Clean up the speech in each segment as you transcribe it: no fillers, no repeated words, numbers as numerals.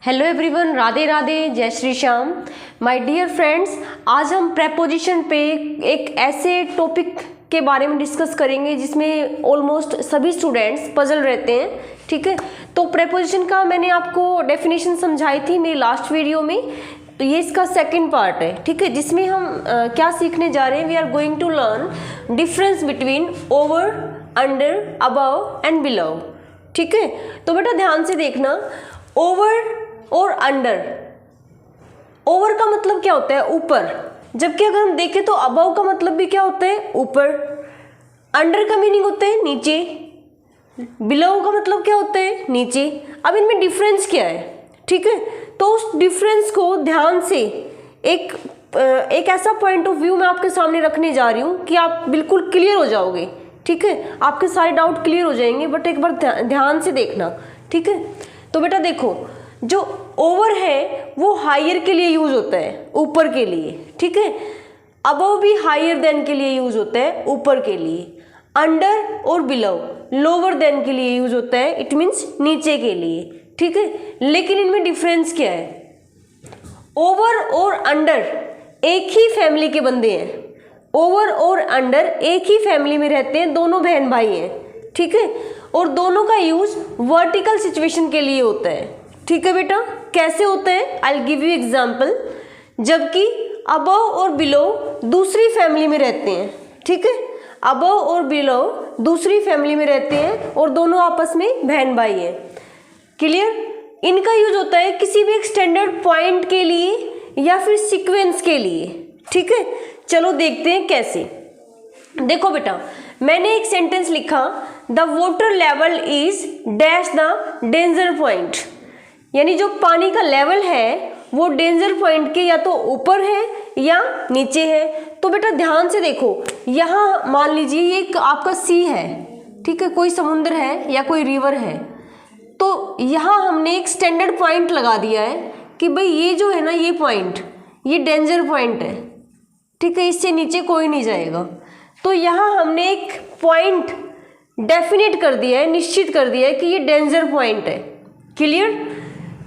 Hello everyone, Radhe Radhe, जय Shri Shyam. My dear friends, आज हम प्रेपोजिशन पे एक ऐसे टॉपिक के बारे में डिस्कस करेंगे जिसमें ऑलमोस्ट सभी स्टूडेंट्स पजल रहते हैं। ठीक है, तो प्रेपोजिशन का मैंने आपको डेफिनेशन समझाई थी मेरी लास्ट वीडियो में, तो ये इसका सेकंड पार्ट है। ठीक है, जिसमें हम क्या सीखने जा रहे हैं, we are going to learn difference between over, under, above and below. ठीक है, तो बेटा ध्यान से देखना, ओवर और अंडर। ओवर का मतलब क्या होता है? ऊपर। जबकि अगर हम देखें तो अबव का मतलब भी क्या होता है? ऊपर। अंडर का मीनिंग होता है नीचे। बिलो का मतलब क्या होता है? नीचे। अब इनमें डिफरेंस क्या है? ठीक है, तो उस डिफरेंस को ध्यान से एक ऐसा पॉइंट ऑफ व्यू मैं आपके सामने रखने जा रही हूँ कि आप बिल्कुल क्लियर हो जाओगे। ठीक है, आपके सारे डाउट क्लियर हो जाएंगे, बट एक बार ध्यान से देखना। ठीक है, तो बेटा देखो, जो ओवर है वो हायर के लिए यूज होता है, ऊपर के लिए। ठीक है, अबव भी हायर देन के लिए यूज होता है, ऊपर के लिए। अंडर और बिलो लोअर देन के लिए यूज होता है, इट मीन्स नीचे के लिए। ठीक है, लेकिन इनमें डिफरेंस क्या है? ओवर और अंडर एक ही फैमिली के बंदे हैं। ओवर और अंडर एक ही फैमिली में रहते हैं, दोनों बहन भाई हैं। ठीक है, और दोनों का यूज वर्टिकल सिचुएशन के लिए होता है। ठीक है बेटा, कैसे होता है? I will give you example. जबकि अबव और बिलो दूसरी फैमिली में रहते हैं। ठीक है, अबव और बिलो दूसरी फैमिली में रहते हैं और दोनों आपस में बहन भाई हैं। क्लियर? इनका यूज होता है किसी भी एक स्टैंडर्ड पॉइंट के लिए या फिर सीक्वेंस के लिए। ठीक है, चलो देखते हैं कैसे। देखो बेटा, मैंने एक सेंटेंस लिखा, the water level is dash the danger point. यानी जो पानी का लेवल है वो डेंजर पॉइंट के या तो ऊपर है या नीचे है। तो बेटा ध्यान से देखो, यहाँ मान लीजिए ये एक आपका सी है। ठीक है, कोई समुद्र है या कोई रिवर है, तो यहाँ हमने एक स्टैंडर्ड पॉइंट लगा दिया है कि भाई ये जो है ना, ये पॉइंट, ये डेंजर पॉइंट है। ठीक है, इससे नीचे कोई नहीं जाएगा। तो यहाँ हमने एक पॉइंट डेफिनेट कर दिया है, निश्चित कर दिया है कि ये डेंजर पॉइंट है। क्लियर?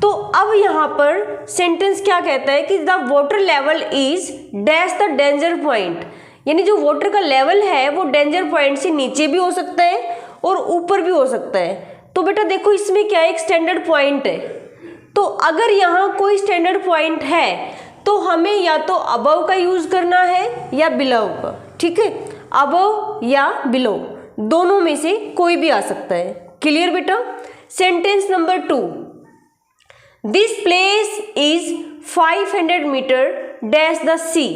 तो अब यहाँ पर सेंटेंस क्या कहता है कि the water level is dash the danger point. यानी जो वाटर का लेवल है वो डेंजर पॉइंट से नीचे भी हो सकता है और ऊपर भी हो सकता है। तो बेटा देखो, इसमें क्या है? एक स्टैंडर्ड पॉइंट है। तो अगर यहाँ कोई स्टैंडर्ड पॉइंट है तो हमें या तो अबव का यूज करना है या बिलो का। ठीक है, अबव या बिलो दोनों में से कोई भी आ सकता है। क्लियर बेटा? Sentence number 2, this place is 500 metre dash the sea.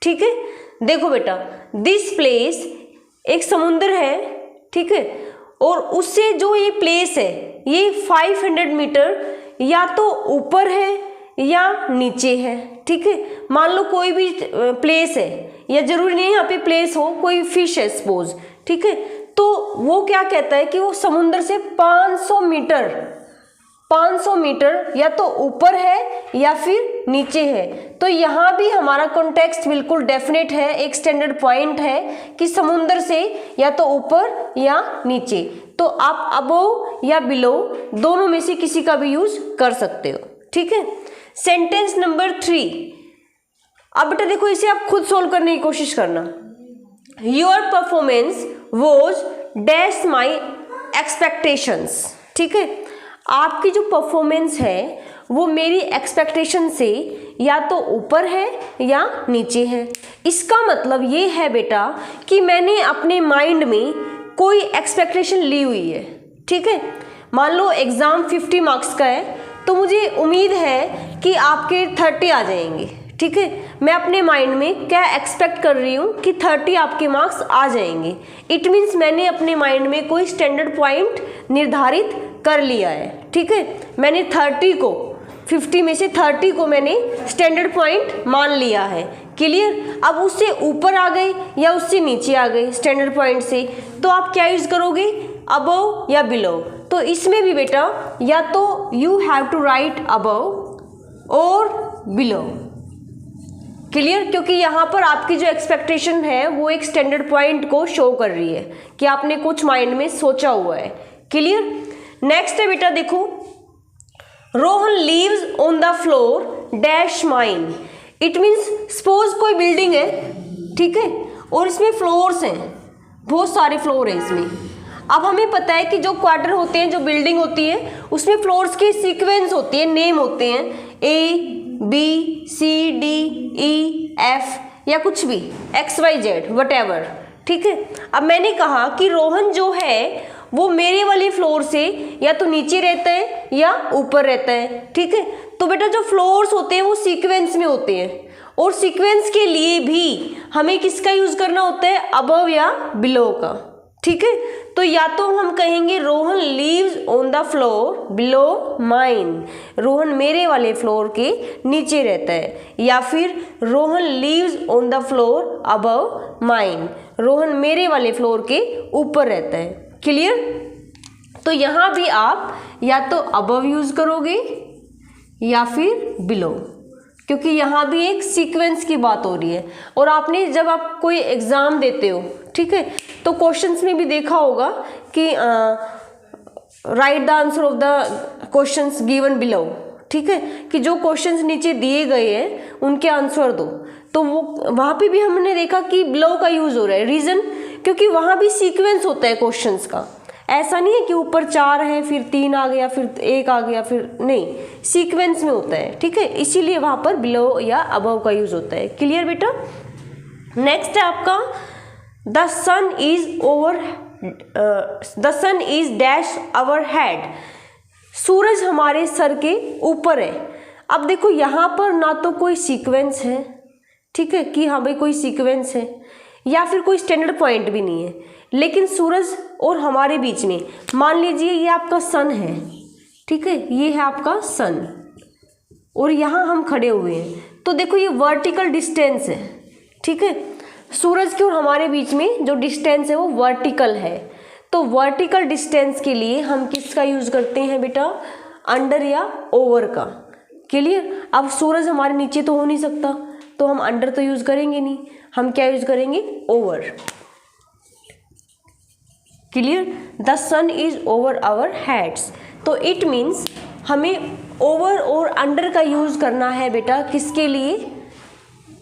ठीक है, देखो बेटा, दिस प्लेस एक समुद्र है। ठीक है, और उससे जो ये प्लेस है ये 500 मीटर या तो ऊपर है या नीचे है। ठीक है, मान लो कोई भी प्लेस है, या जरूरी नहीं यहाँ पे प्लेस हो, कोई फिश है सपोज। ठीक है, तो वो क्या कहता है कि वो समुद्र से 500 मीटर या तो ऊपर है या फिर नीचे है। तो यहाँ भी हमारा कॉन्टेक्स्ट बिल्कुल डेफिनेट है, एक स्टैंडर्ड पॉइंट है कि समुद्र से या तो ऊपर या नीचे। तो आप अबव या बिलो दोनों में से किसी का भी यूज कर सकते हो। ठीक है, सेंटेंस नंबर 3। अब बेटा देखो, इसे आप खुद सोल्व करने की कोशिश करना। Your performance was dash my expectations. ठीक है, आपकी जो परफॉर्मेंस है वो मेरी एक्सपेक्टेशन से या तो ऊपर है या नीचे है। इसका मतलब ये है बेटा कि मैंने अपने माइंड में कोई एक्सपेक्टेशन ली हुई है। ठीक है, मान लो एग्ज़ाम 50 मार्क्स का है, तो मुझे उम्मीद है कि आपके 30 आ जाएंगे। ठीक है, मैं अपने माइंड में क्या एक्सपेक्ट कर रही हूँ कि 30 आपके मार्क्स आ जाएंगे। इट मीन्स मैंने अपने माइंड में कोई स्टैंडर्ड पॉइंट निर्धारित कर लिया है। ठीक है, मैंने 50 में से 30 को मैंने स्टैंडर्ड पॉइंट मान लिया है। क्लियर? अब उससे ऊपर आ गए या उससे नीचे आ गए स्टैंडर्ड पॉइंट से, तो आप क्या यूज करोगे? अबव या बिलो। तो इसमें भी बेटा या तो you have to write above और बिलो। क्लियर? क्योंकि यहाँ पर आपकी जो एक्सपेक्टेशन है वो एक स्टैंडर्ड पॉइंट को शो कर रही है कि आपने कुछ माइंड में सोचा हुआ है। क्लियर? नेक्स्ट है बेटा देखो, Rohan leaves on the floor dash mine. It means suppose कोई बिल्डिंग है, ठीक है, और इसमें फ्लोर्स हैं, बहुत सारे फ्लोर हैं इसमें। अब हमें पता है कि जो क्वार्टर होते हैं, जो बिल्डिंग होती है, उसमें फ्लोर्स की सीक्वेंस होती है, नेम होते हैं ABCDEF या कुछ भी XYZ वटेवर, ठीक है। अब मैंने कहा कि रोहन जो है वो मेरे वाले फ्लोर से या तो नीचे रहता है या ऊपर रहता है, ठीक है। तो बेटा जो फ्लोर्स होते हैं वो सीक्वेंस में होते हैं, और सीक्वेंस के लिए भी हमें किसका यूज करना होता है, अबव या बिलो का, ठीक है। तो या तो हम कहेंगे Rohan leaves on the floor below mine, Rohan मेरे वाले फ्लोर के नीचे रहता है, या फिर Rohan leaves on the floor above mine, Rohan मेरे वाले फ्लोर के ऊपर रहता है। क्लियर? तो यहाँ भी आप या तो अबव यूज करोगे या फिर बिलो, क्योंकि यहाँ भी एक सीक्वेंस की बात हो रही है। और आपने जब आप कोई एग्जाम देते हो, ठीक है, तो क्वेश्चंस में भी देखा होगा कि right the answer of the questions given below, ठीक है, कि जो क्वेश्चंस नीचे दिए गए हैं उनके आंसर दो। तो वो वहाँ पे भी हमने देखा कि बिलो का यूज हो रहा है। रीजन, क्योंकि वहाँ भी सीक्वेंस होता है क्वेश्चंस का। ऐसा नहीं है कि ऊपर 4 है फिर 3 आ गया फिर 1 आ गया, फिर नहीं, सीक्वेंस में होता है, ठीक है। इसीलिए वहाँ पर बिलो या अबव का यूज होता है। क्लियर बेटा? नेक्स्ट है आपका the sun is dash our head. सूरज हमारे सर के ऊपर है। अब देखो यहाँ पर ना तो कोई सीक्वेंस है, ठीक है, कि हाँ भाई कोई सीक्वेंस है, या फिर कोई स्टैंडर्ड पॉइंट भी नहीं है, लेकिन सूरज और हमारे बीच में मान लीजिए ये आपका सन है, ठीक है, ये है आपका सन, और यहाँ हम खड़े हुए हैं। तो देखो ये वर्टिकल डिस्टेंस है, ठीक है, सूरज के और हमारे बीच में जो डिस्टेंस है वो वर्टिकल है। तो वर्टिकल डिस्टेंस के लिए हम किसका यूज करते हैं बेटा, अंडर या ओवर का। क्लियर? अब सूरज हमारे नीचे तो हो नहीं सकता, तो हम अंडर तो यूज करेंगे नहीं, हम क्या यूज करेंगे, over. Clear? The sun is over our heads. तो इट मीन्स हमें ओवर और अंडर का यूज करना है बेटा, किसके लिए,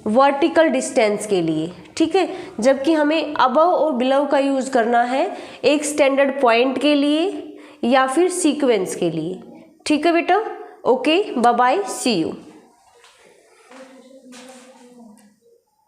वर्टिकल डिस्टेंस के लिए, ठीक है। जबकि हमें अबव और बिलो का यूज करना है एक स्टैंडर्ड पॉइंट के लिए या फिर सीक्वेंस के लिए, ठीक है बेटा। Okay, bye bye, see you.